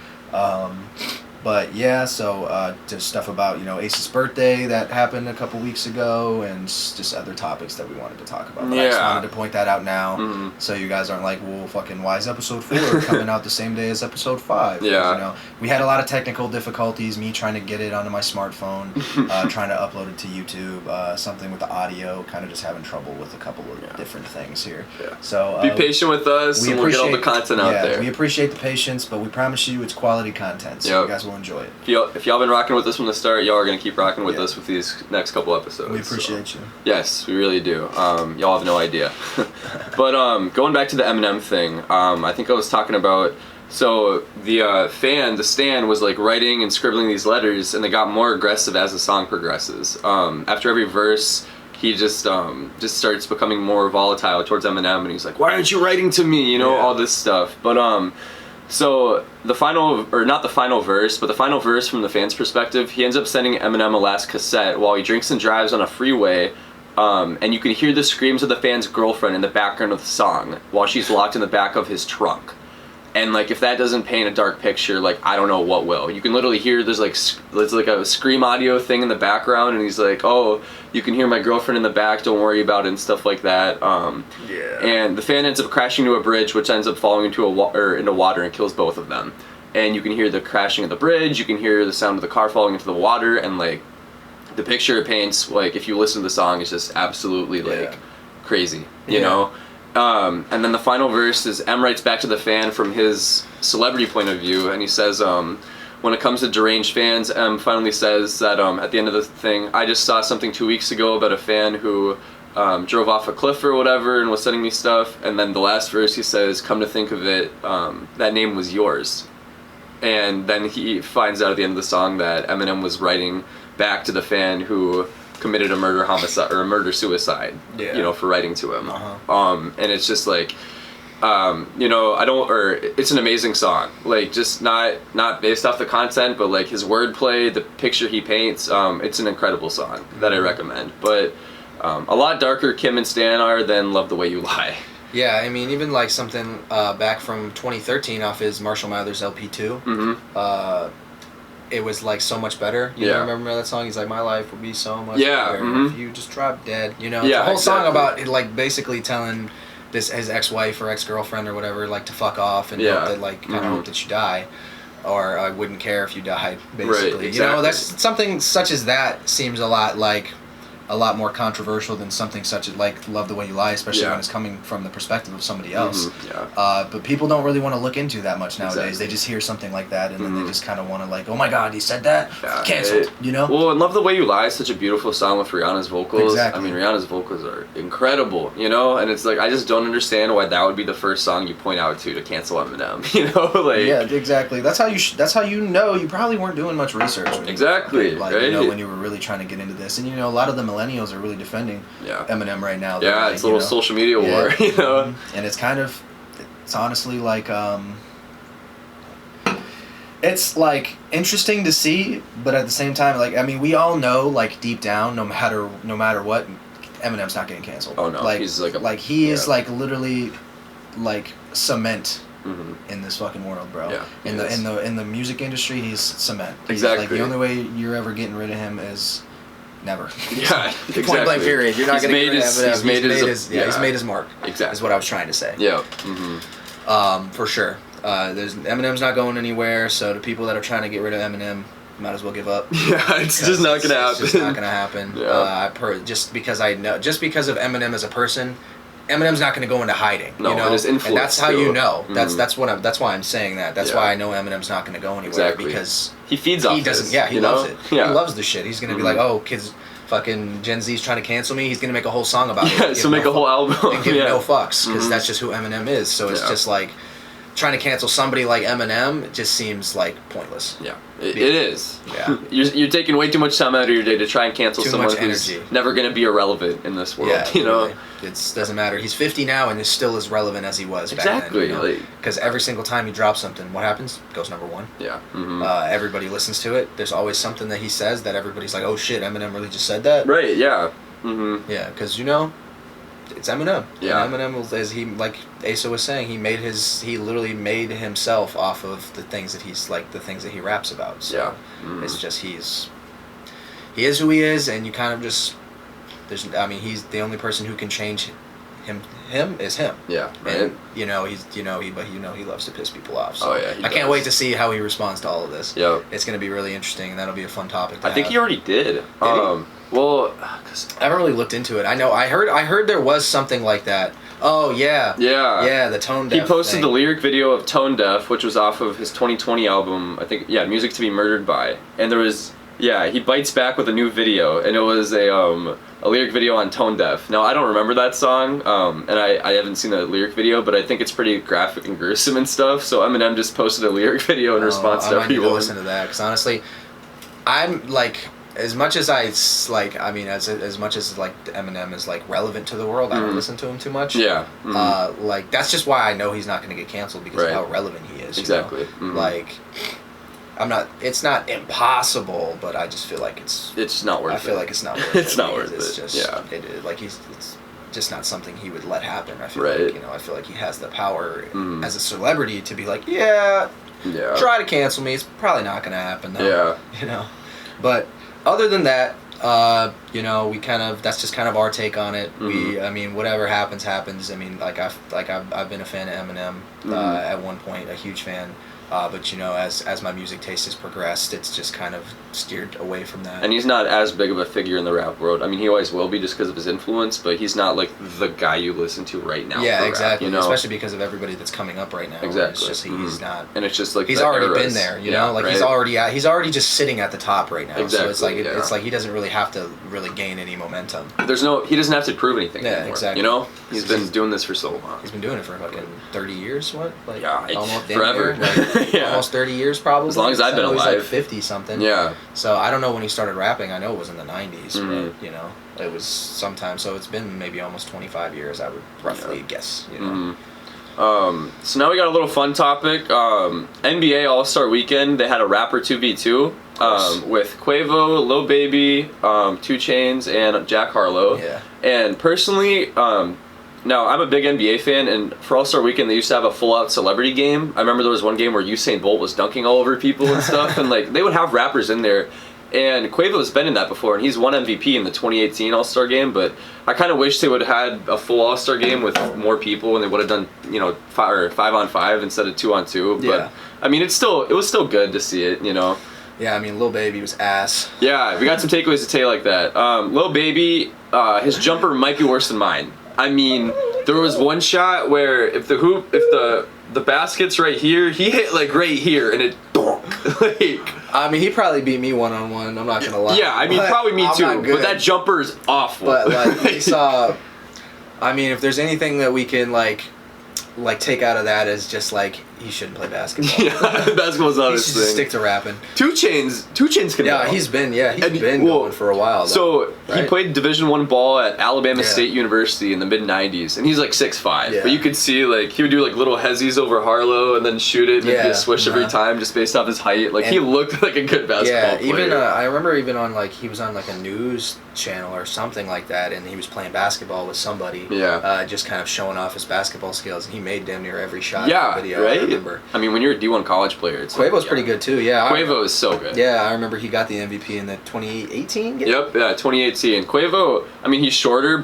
But yeah, so just stuff about, Ace's birthday that happened a couple weeks ago, and just other topics that we wanted to talk about. But I just wanted to point that out now, so you guys aren't like, well, fucking, why is episode 4 coming out the same day as episode 5? Yeah. We had a lot of technical difficulties, me trying to get it onto my smartphone, trying to upload it to YouTube, something with the audio, kind of just having trouble with a couple of different things here. Yeah. So be patient with us, and we'll get all the content out there. We appreciate the patience, but we promise you it's quality content, so you guys will enjoy it. If y'all been rocking with us from the start, y'all are going to keep rocking with us with these next couple episodes. We appreciate you. Yes, we really do. Y'all have no idea. But going back to the Eminem thing, I think I was talking about, so the Stan was like writing and scribbling these letters, and they got more aggressive as the song progresses. After every verse, he just starts becoming more volatile towards Eminem, and he's like, why aren't you writing to me? All this stuff. But so the final, or not the final verse, but the final verse from the fan's perspective, he ends up sending Eminem a last cassette while he drinks and drives on a freeway, and you can hear the screams of the fan's girlfriend in the background of the song while she's locked in the back of his trunk. And like, if that doesn't paint a dark picture, like, I don't know what will. You can literally hear there's like a scream audio thing in the background, and he's like, oh, you can hear my girlfriend in the back, don't worry about it, and stuff like that. And the fan ends up crashing into a bridge, which ends up falling into water and kills both of them. And you can hear the crashing of the bridge, you can hear the sound of the car falling into the water, and like, the picture it paints, like, if you listen to the song, is just absolutely like crazy, you know? And then the final verse is M writes back to the fan from his celebrity point of view, and he says, when it comes to deranged fans, M finally says that at the end of the thing, I just saw something 2 weeks ago about a fan who drove off a cliff or whatever and was sending me stuff. And then the last verse he says, come to think of it, that name was yours. And then he finds out at the end of the song that Eminem was writing back to the fan who committed a murder-suicide, for writing to him. And it's just like, it's an amazing song. Like, just not based off the content, but like his wordplay, the picture he paints, it's an incredible song that I recommend. But a lot darker Kim and Stan are than Love the Way You Lie. Yeah, I mean, even like something back from 2013 off his Marshall Mathers LP2, it was like so much better. You know, remember that song? He's like, my life would be so much better if you just dropped dead. It's a whole song about it, like basically telling his ex-wife or ex-girlfriend or whatever, like, to fuck off and hope that, like, kind of hope that you die, or I wouldn't care if you died, basically. Right, exactly. That's something such as that seems a lot more controversial than something such as like Love the Way You Lie, especially when it's coming from the perspective of somebody else. But people don't really want to look into that much nowadays. Exactly. They just hear something like that, and then they just kind of want to like, oh my god, he said that? Canceled, Well, and Love the Way You Lie is such a beautiful song with Rihanna's vocals. Exactly. I mean, Rihanna's vocals are incredible, and it's like, I just don't understand why that would be the first song you point out to cancel Eminem, like... Yeah, exactly. That's how you know you probably weren't doing much research. Exactly, right? When you were really trying to get into this. And, a lot of the millennials are really defending Eminem right now. Yeah, it's a little social media war, And it's honestly like, it's like interesting to see, but at the same time, like, I mean, we all know, like, deep down, no matter what, Eminem's not getting canceled. Oh no, like, he's like he is like literally like cement. In this fucking world, bro. Yeah, in the music industry, he's cement. Exactly. Like, the only way you're ever getting rid of him is never. Yeah, exactly. Point blank period. You're not going to get rid of him. He's made his mark. Exactly. Is what I was trying to say. Yeah. For sure. Eminem's not going anywhere, so the people that are trying to get rid of Eminem might as well give up. Yeah, it's just not going to happen. It's just not going to happen. Yeah. Just because of Eminem as a person, Eminem's not going to go into hiding. No, you know? and his influence. And that's how you know. Mm-hmm. That's why I'm saying that. That's why I know Eminem's not going to go anywhere. Exactly. Because he feeds off. He doesn't. This, yeah, he loves it. Yeah. He loves the shit. He's going to be like, oh, kids. Fucking Gen Z's trying to cancel me. He's gonna make a whole song about it. Yeah, so make a whole album. And give no fucks because that's just who Eminem is. So it's just like trying to cancel somebody like Eminem. It just seems like pointless. Yeah, it is. Yeah, you're taking way too much time out of your day to try and cancel someone who's energy. Never gonna be irrelevant in this world. Yeah, you know, it doesn't matter. He's 50 now and is still as relevant as he was back then. Exactly. Because every single time he drops something, what happens? It goes number one. Yeah. Everybody listens to it. There's always something that he says that everybody's like, oh shit, Eminem really just said that. Right. Yeah. Yeah, because it's Eminem. Yeah. And Eminem, as he, like Asa was saying, he literally made himself off of the things that the things that he raps about. So it's just he is who he is, and you kind of just he's the only person who can change him is him. Yeah. Right. And he loves to piss people off. So I can't wait to see how he responds to all of this. Yeah. It's going to be really interesting, and that'll be a fun topic. I think he already did. Well, cause I haven't really looked into it. I know I heard there was something like that. Oh yeah. Yeah. Yeah, the Tone Deaf. He posted thing. the lyric video of Tone Deaf, which was off of his 2020 album. I think Music to Be Murdered By, and there was he bites back with a new video, and it was a lyric video on Tone Deaf. Now I don't remember that song, and I haven't seen the lyric video, but I think it's pretty graphic and gruesome and stuff. So Eminem just posted a lyric video in response to everyone. I might need to listen everyone. to that because honestly, I'm like. As much as as much as like Eminem is like relevant to the world, I don't listen to him too much. Yeah. Like that's just why I know he's not going to get canceled because of how relevant he is. Exactly. You know? Like, it's not impossible, but I just feel like it's not worth it. I feel like it's not worth it. It's not worth it. It's just it is like it's just not something he would let happen. I feel like I feel like he has the power as a celebrity to be like try to cancel me. It's probably not going to happen though. Yeah. But other than that, we that's just kind of our take on it. Whatever happens. I mean, I've been a fan of Eminem at one point, a huge fan. But as my music taste has progressed, it's just kind of steered away from that. And he's not as big of a figure in the rap world. I mean, he always will be just because of his influence, but he's not like the guy you listen to right now. Yeah, for exactly. Rap, Especially because of everybody that's coming up right now. Exactly. It's just he's not. And it's just like he's already been there. You know, like he's already just sitting at the top right now. Exactly. So it's like he doesn't really have to really gain any momentum. He doesn't have to prove anything anymore. Exactly. You know, he's been doing this for so long. He's been doing it for fucking 30 years. What? Like almost forever. Almost 30 years probably. As long as I've been alive. He's like 50 something. Yeah. So I don't know when he started rapping. I know it was in the 90s, but it was sometime. So it's been maybe almost 25 years. I would roughly guess. So now we got a little fun topic. NBA All-Star Weekend. They had a rapper 2v2 with Quavo, Lil Baby, 2 Chainz, and Jack Harlow. Yeah. And personally, now, I'm a big NBA fan, and for All-Star Weekend, they used to have a full-out celebrity game. I remember there was one game where Usain Bolt was dunking all over people and stuff, and they would have rappers in there. And Quavo's been in that before, and he's won MVP in the 2018 All-Star game, but I kind of wish they would have had a full All-Star game with more people, and they would have done, 5-on-5 instead of 2-on-2. But, I mean, it was still good to see it, Yeah, I mean, Lil Baby was ass. Yeah, we got some takeaways to tell you like that. Lil Baby, his jumper might be worse than mine. I mean, there was one shot where if the basket's right here, he hit right here and it I mean, he probably beat me one-on-one, I'm not gonna lie. Yeah, I mean, probably me too, but that jumper's awful. But we saw, I mean, if there's anything that we can take out of that is just he shouldn't play basketball. Yeah, basketball's not his thing. He should thing. Stick to rapping. 2 Chainz can. Yeah, he's been going for a while. Though, he played Division I ball at Alabama State University in the mid '90s, and he's 6'5". Yeah. But you could see he would do little hezzies over Harlow and then shoot it and get a swish every time just based off his height. He looked like a good basketball player. Even I remember even on he was on a news channel or something like that, and he was playing basketball with somebody. Yeah. Just kind of showing off his basketball skills, and he made damn near every shot. Yeah, in the video, right. I remember. I mean, when you're a D1 college player, Quavo's pretty good too. Yeah. Quavo is so good. Yeah, I remember he got the MVP in the 2018 game. Yep, 2018. Quavo, I mean, he's shorter,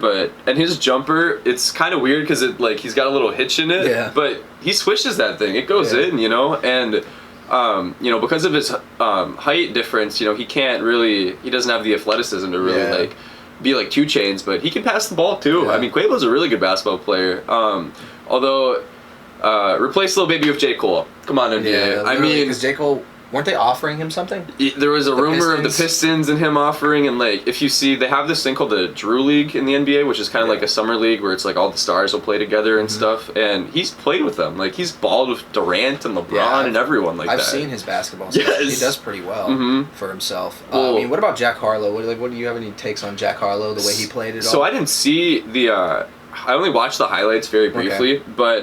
and his jumper, it's kind of weird because he's got a little hitch in it. Yeah. But he swishes that thing. It goes in, and because of his height difference, he doesn't have the athleticism to really be like 2 Chainz, but he can pass the ball too. Yeah. I mean, Quavo's a really good basketball player. Although, replace Lil Baby with J. Cole. Come on, NBA. Yeah, I mean, because J. Cole, weren't they offering him something? There was a rumor of the Pistons? Pistons and him offering, and like if you see, they have this thing called the Drew League in the NBA, which is kind of like a summer league where it's like all the stars will play together and stuff. And he's played with them. Like he's balled with Durant and LeBron and everyone like I've that. seen his basketball. Yes. He does pretty well for himself. Well, I mean, what about Jack Harlow? What do you have any takes on Jack Harlow? The way he played it? So I didn't see the. I only watched the highlights very briefly, but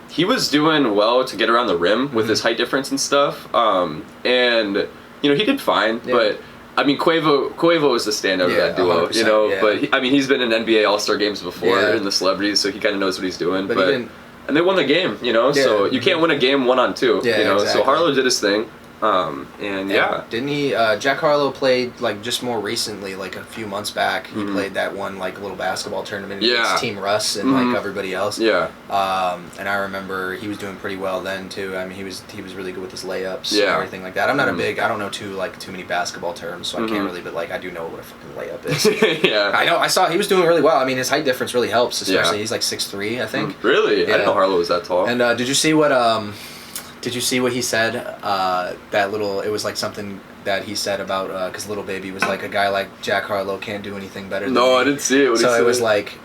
he was doing well to get around the rim with his height difference and stuff. And you know he did fine, but I mean Quavo is the standout of that duo, you know. Yeah. But I mean he's been in NBA All-Star games before in the celebrities, so he kind of knows what he's doing. But and they won the game, you know. Yeah. So you can't win a game 1-on-2, you know. Exactly. So Harlow did his thing. And didn't he? Jack Harlow played like just more recently, like a few months back. He played that one like little basketball tournament against Team Russ and like everybody else. Yeah. And I remember he was doing pretty well then too. I mean, he was really good with his layups and everything like that. I'm not a big. I don't know too many basketball terms, so I can't really. But like I do know what a fucking layup is. Yeah. I know. I saw he was doing really well. I mean, his height difference really helps, especially he's like 6'3", I think. Really? I didn't know Harlow was that tall. And did you see what Did you see what he said? It was like something that he said about, because Lil Baby was like, a guy like Jack Harlow can't do anything better than me. No, I didn't see it. So it was like,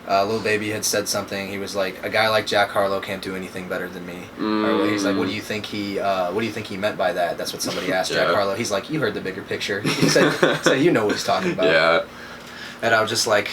Lil Baby had said something. He was like, a guy like Jack Harlow can't do anything better than me. Or he's like, what do you think he meant by that? That's what somebody asked Jack Harlow. He's like, you heard the bigger picture. He said, you know what he's talking about. Yeah. And I was just like,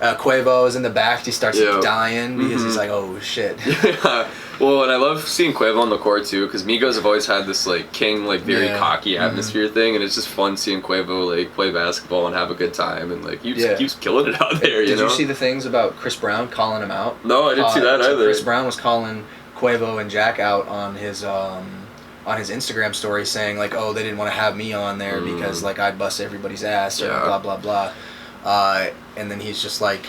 Quavo is in the back. He starts dying because he's like, oh shit. Yeah. Well, and I love seeing Quavo on the court too, because Migos have always had this like king, like very cocky atmosphere thing, and it's just fun seeing Quavo like play basketball and have a good time, and like he just keeps killing it out there. Did you see the things about Chris Brown calling him out? No, I didn't see that either. Chris Brown was calling Quavo and Jack out on his Instagram story, saying like, oh, they didn't want to have me on there because like I bust everybody's ass or blah blah blah, and then he's just like.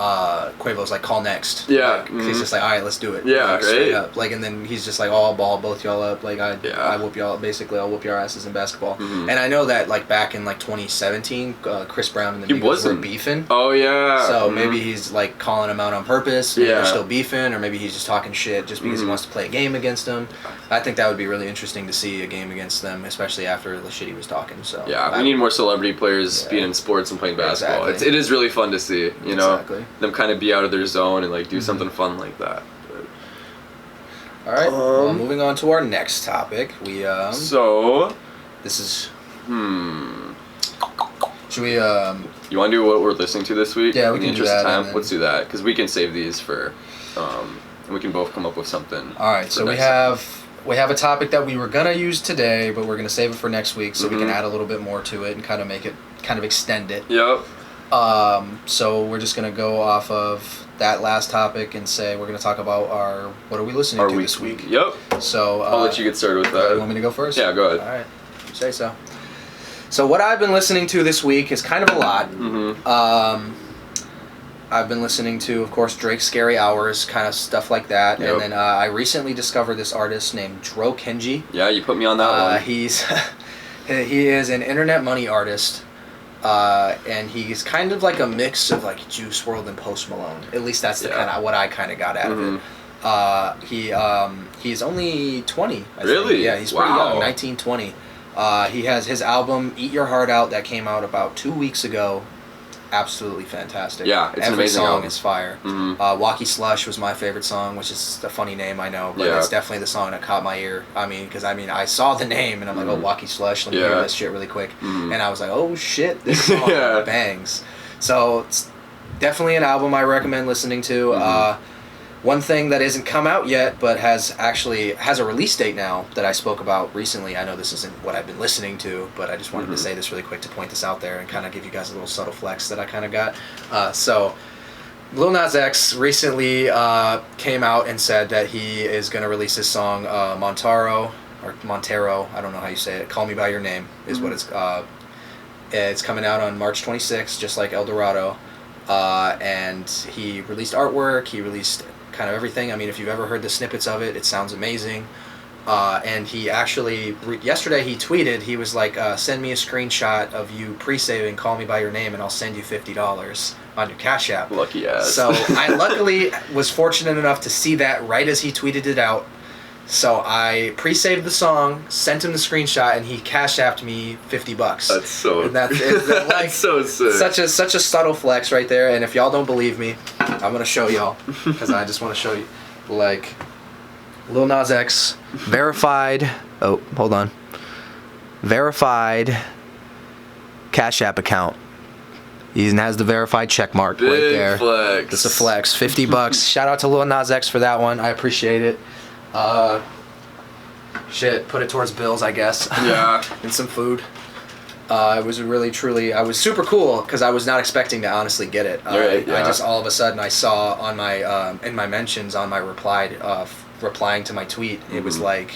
Quavo's like, call next. Yeah. Like, he's just like, all right, let's do it. Yeah, like, straight up. Like, and then he's just like, oh, I'll ball both y'all up. Like, I whoop y'all. Basically, I'll whoop your asses in basketball. And I know that like back in like 2017, Chris Brown and the Migos were beefing. Oh yeah. So maybe he's like calling him out on purpose. Maybe they're still beefing, or maybe he's just talking shit just because he wants to play a game against them. I think that would be really interesting to see a game against them, especially after the shit he was talking. So yeah, we need more celebrity players being in sports and playing basketball. Exactly. It is really fun to see. You know, them kind of be out of their zone and like do something fun like that. But, all right. Well, moving on to our next topic, we so this is should we you want to do what we're listening to this week? Yeah, we can do that. Time? Let's do that because we can save these for and we can both come up with something. All right. So we have a topic that we were gonna use today, but we're gonna save it for next week so we can add a little bit more to it and kind of extend it. Yep. So we're just gonna go off of that last topic and say we're gonna talk about what are we listening to this week? Yep. So I'll let you get started with that. You want me to go first? Yeah, go ahead. All right. You say so. So what I've been listening to this week is kind of a lot. I've been listening to, of course, Drake's Scary Hours, kind of stuff like that. Yep. And then I recently discovered this artist named Dro Kenji. Yeah, you put me on that one. He is an internet money artist. And he's kind of like a mix of like Juice WRLD and Post Malone. At least that's the kind of what I kind of got out of it. He's only 20. I really? think. Yeah, he's pretty young, 19, 20. He has his album Eat Your Heart Out that came out about 2 weeks ago. Absolutely fantastic. Yeah, it's an Every amazing song album. is fire. Walkie Slush was my favorite song, which is a funny name, I know, but it's definitely the song that caught my ear. I mean, because I saw the name and I'm like, oh, Walkie Slush, let me hear this shit really quick. And I was like, oh shit, this song bangs. So it's definitely an album I recommend listening to. One thing that isn't come out yet, but has a release date now that I spoke about recently. I know this isn't what I've been listening to, but I just wanted to say this really quick to point this out there and kind of give you guys a little subtle flex that I kind of got. So Lil Nas X recently came out and said that he is going to release his song Montero, I don't know how you say it, Call Me By Your Name is what it's coming out on March 26th, just like El Dorado. And he released artwork, he released kind of everything. I mean, if you've ever heard the snippets of it, it sounds amazing. And he actually, yesterday he tweeted, he was like, send me a screenshot of you pre-saving, call me by your name, and I'll send you $50 on your Cash App. Lucky ass. So I luckily was fortunate enough to see that right as he tweeted it out. So I pre-saved the song, sent him the screenshot, and he Cash Apped me $50. That's so. And that's like, that's so sick. Such a subtle flex right there. And if y'all don't believe me, I'm gonna show y'all because I just want to show you, like, Lil Nas X verified. Oh, hold on. Verified Cash App account. He even has the verified check mark Big right there. Flex. It's a flex. $50. Shout out to Lil Nas X for that one. I appreciate it. Shit, put it towards bills, I guess. Yeah. And some food. It was really, truly, I was super cool because I was not expecting to honestly get it. Right, yeah. I just, all of a sudden, I saw on my, in my mentions on my replying to my tweet, it was like,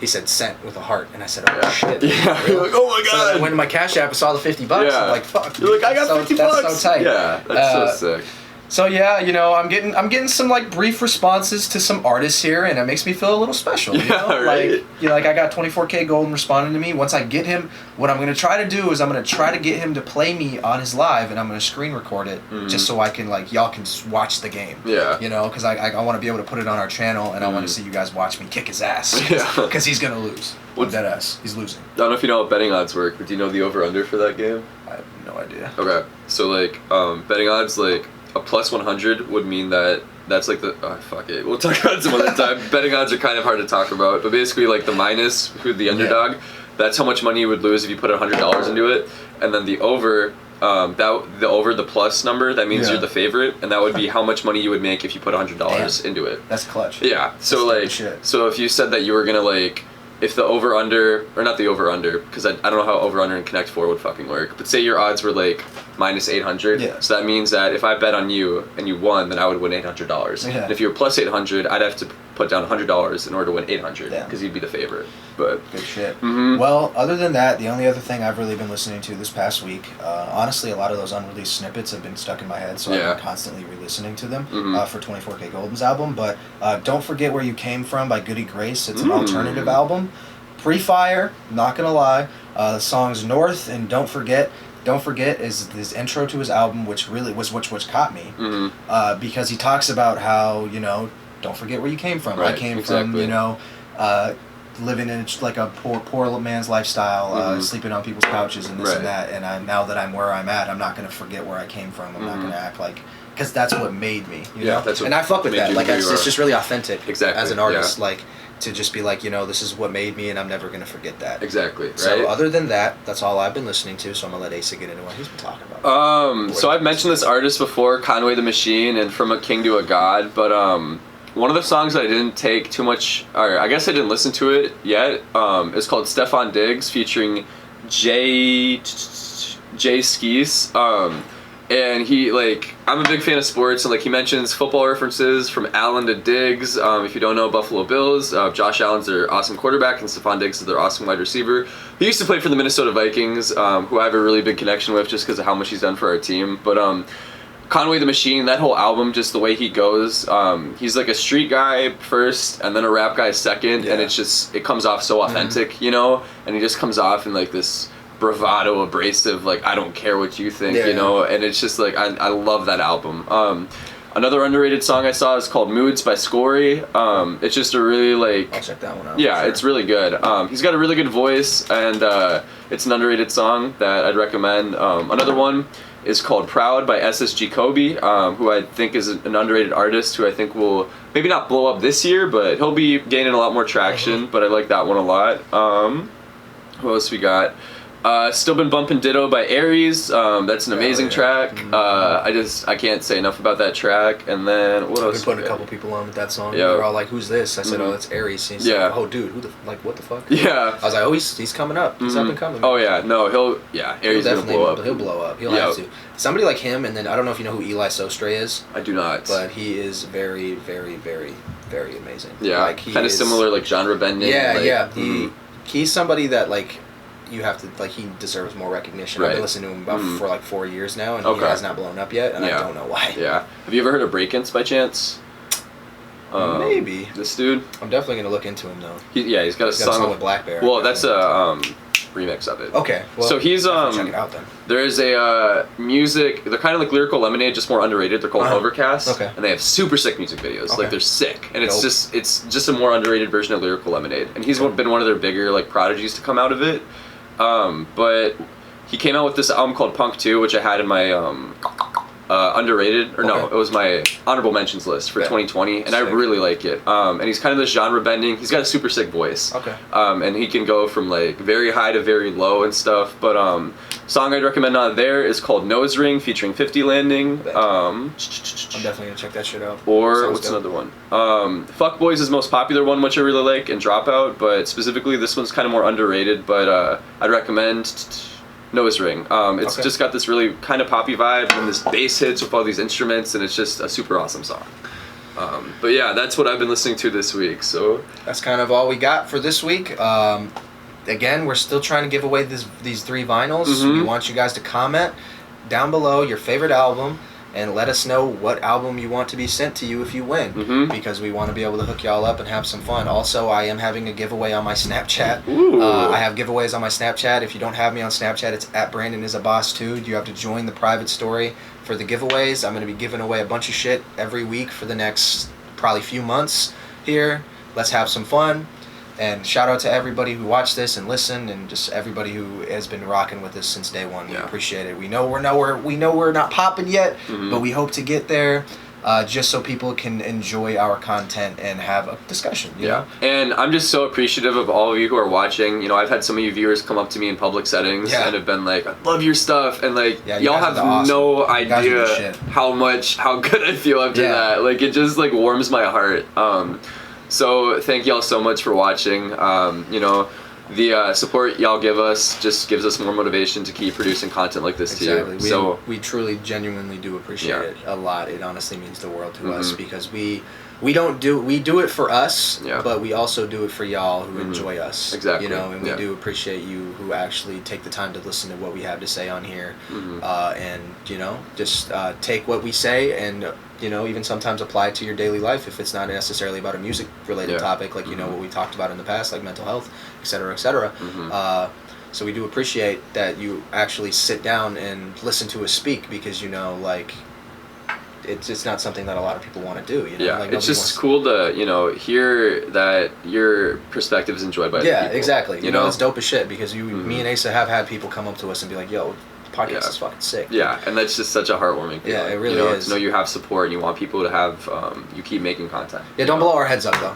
he said sent with a heart, and I said, oh shit. Yeah, really? you're like, oh my god. So I went to my Cash App and saw the $50. Yeah. I'm like, fuck. You're like, I got $50. That's so tight. Yeah, that's so sick. So yeah, you know, I'm getting some like brief responses to some artists here, and it makes me feel a little special. You know? Right. Like, you know, like I got 24K Golden responding to me. Once I get him, what I'm gonna try to do is I'm gonna try to get him to play me on his live, and I'm gonna screen record it just so I can y'all can watch the game. Yeah. You know, because I want to be able to put it on our channel, and I want to see you guys watch me kick his ass. Yeah. Because he's gonna lose. Dead ass. He's losing. I don't know if you know how betting odds work, but do you know the over/under for that game? I have no idea. Okay, so like betting odds, like a plus 100 would mean that's like the fuck it. We'll talk about it some other time. Betting odds are kind of hard to talk about, but basically like the minus, who the underdog, that's how much money you would lose if you put $100 into it, and then the over. The plus number, that means you're the favorite, and that would be how much money you would make if you put $100 into it. That's clutch. Yeah. So that's so if you said that you were gonna like, if the over under, or not the over under, because I don't know how over under and Connect 4 would fucking work, but say your odds were like minus 800. Yeah. So that means that if I bet on you and you won, then I would win $800. Yeah. And if you were plus 800, I'd have to put down $100 in order to win 800 Yeah. because you'd be the favorite. But good shit. Mm-hmm. Well, other than that, the only other thing I've really been listening to this past week, honestly, a lot of those unreleased snippets have been stuck in my head, so I've been constantly re-listening to them for 24K Golden's album. But Don't Forget Where You Came From by Goody Grace. It's an alternative album. Pre-Fire, not gonna lie. The songs North and Don't Forget. Don't Forget is his intro to his album, which really was which caught me, because he talks about how, you know, don't forget where you came from. Right, I came from, you know, living in like a poor man's lifestyle, sleeping on people's couches and this and that. And now that I'm where I'm at, I'm not gonna forget where I came from. I'm not gonna act like, because that's what made me. You know? That's what and I fuck with that. Like it's just really authentic. Exactly. As an artist, like, to just be like, you know, this is what made me, and I'm never gonna forget that. Exactly. Right. So other than that, that's all I've been listening to. So I'm gonna let Asa get into what he's been talking about. So I've mentioned this artist before, Conway the Machine, and From a King to a God. But one of the songs that I didn't take too much, or I guess I didn't listen to it yet. Is called Stefan Diggs featuring Jay Skis. And he, like, I'm a big fan of sports, and like he mentions football references from Allen to Diggs. If you don't know Buffalo Bills, Josh Allen's their awesome quarterback, and Stephon Diggs is their awesome wide receiver. He used to play for the Minnesota Vikings, who I have a really big connection with just because of how much he's done for our team. But Conway the Machine, that whole album, just the way he goes, he's like a street guy first, and then a rap guy second, and it's just, it comes off so authentic, you know, and he just comes off in like this bravado, abrasive, like, I don't care what you think, you know, and it's just like, I love that album. Another underrated song I saw is called Moods by Scory. It's just a really, like, I'll check that one out. yeah, it's really good. He's got a really good voice, and it's an underrated song that I'd recommend. Another one is called Proud by SSG Kobe, who I think is an underrated artist who I think will maybe not blow up this year, but he'll be gaining a lot more traction, but I like that one a lot. Who else we got? Still Been Bumpin' Ditto by Aries. That's an amazing track. I can't say enough about that track. And then what else? I've been putting a couple people on with that song. Yeah. They're all like, "Who's this?" I said, "Oh, that's Aries." He's like, "Oh, dude, what the fuck?" Yeah. I was like, "Oh, he's coming up. He's up and coming." Oh yeah, no, Aries he'll gonna blow up. He'll blow up. He'll have to. Somebody like him, and then I don't know if you know who Eli Sostre is. I do not. But he is very, very, very, very amazing. Yeah. Like, kind of similar, like genre bending. Yeah, like, he's somebody that like. You have to, like, he deserves more recognition. Right. I've been listening to him for like 4 years now, and he has not blown up yet, and I don't know why. Yeah. Have you ever heard of Break-Ins by chance? Maybe. This dude. I'm definitely gonna look into him though. He's got a song with Black Bear. Well, that's a remix of it. Okay. Well, so he's check it out then. There's a music. They're kind of like Lyrical Lemonade, just more underrated. They're called Overcast. Okay. And they have super sick music videos. Okay. Like they're sick, and Dope. it's just a more underrated version of Lyrical Lemonade. And he's been one of their bigger like prodigies to come out of it. But he came out with this album called Punk 2, which I had in my underrated, or no, it was my honorable mentions list for 2020, and sick. I really like it. And he's kind of this genre bending. He's got a super sick voice. Okay. And he can go from like very high to very low and stuff. But song I'd recommend on there is called Nose Ring featuring 50 Landing. I'm definitely gonna check that shit out. Or what's another one? Fuck Boys is his most popular one, which I really like, and Dropout. But specifically, this one's kind of more underrated. But I'd recommend Nose Ring. It's just got this really kind of poppy vibe, and this bass hits with all these instruments, and it's just a super awesome song. But yeah, that's what I've been listening to this week. So that's kind of all we got for this week. Again, we're still trying to give away these 3 vinyls. Mm-hmm. We want you guys to comment down below your favorite album and let us know what album you want to be sent to you if you win, because we want to be able to hook y'all up and have some fun. Also, I am having a giveaway on my Snapchat. I have giveaways on my Snapchat. If you don't have me on Snapchat, it's at BrandonIsABoss2. You have to join the private story for the giveaways. I'm going to be giving away a bunch of shit every week for the next probably few months here. Let's have some fun. And shout out to everybody who watched this and listened, and just everybody who has been rocking with us since day one. We appreciate it. We know we're not popping yet, but we hope to get there, just so people can enjoy our content and have a discussion. You know? And I'm just so appreciative of all of you who are watching. You know, I've had some of you viewers come up to me in public settings and have been like, "I love your stuff," and like, y'all have no idea how good I feel after that. Like, it just like warms my heart. So thank y'all so much for watching. You know, the support y'all give us just gives us more motivation to keep producing content like this too. So we truly, genuinely do appreciate it a lot. It honestly means the world to us, because we do it for us, but we also do it for y'all who enjoy us. Exactly. You know, and we do appreciate you who actually take the time to listen to what we have to say on here, and you know, just take what we say and you know, even sometimes apply it to your daily life if it's not necessarily about a music related topic, like you know what we talked about in the past, like mental health, etc., etc. So we do appreciate that you actually sit down and listen to us speak, because you know, like, it's not something that a lot of people want to do. You know? Like, it's just cool to, you know, hear that your perspective is enjoyed by other people. Exactly. You know, it's dope as shit, because me and Asa have had people come up to us and be like, "Yo, podcast is fucking sick." Yeah, and that's just such a heartwarming feeling. Yeah, it really is. To know you have support and you want people to have, you keep making content. Yeah, don't blow our heads up though.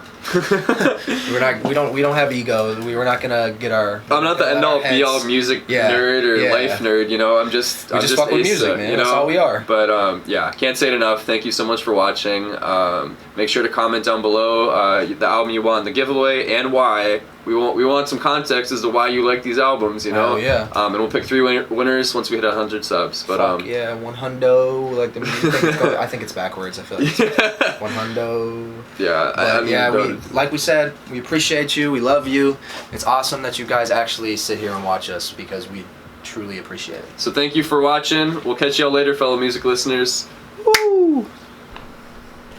We don't have ego. We're not gonna get our. I'm not the end all be all music nerd or life nerd. You know, I'm just fuck with music, man. You know? That's all we are. But can't say it enough. Thank you so much for watching. Make sure to comment down below the album you want in the giveaway and why. We want some context as to why you like these albums, you know. And we'll pick 3 winners once we hit 100 subs. But 100, like the music thing. I think it's backwards. I feel like it's 100. Yeah. Like we said, we appreciate you. We love you. It's awesome that you guys actually sit here and watch us, because we truly appreciate it. So thank you for watching. We'll catch y'all later, fellow music listeners. Woo!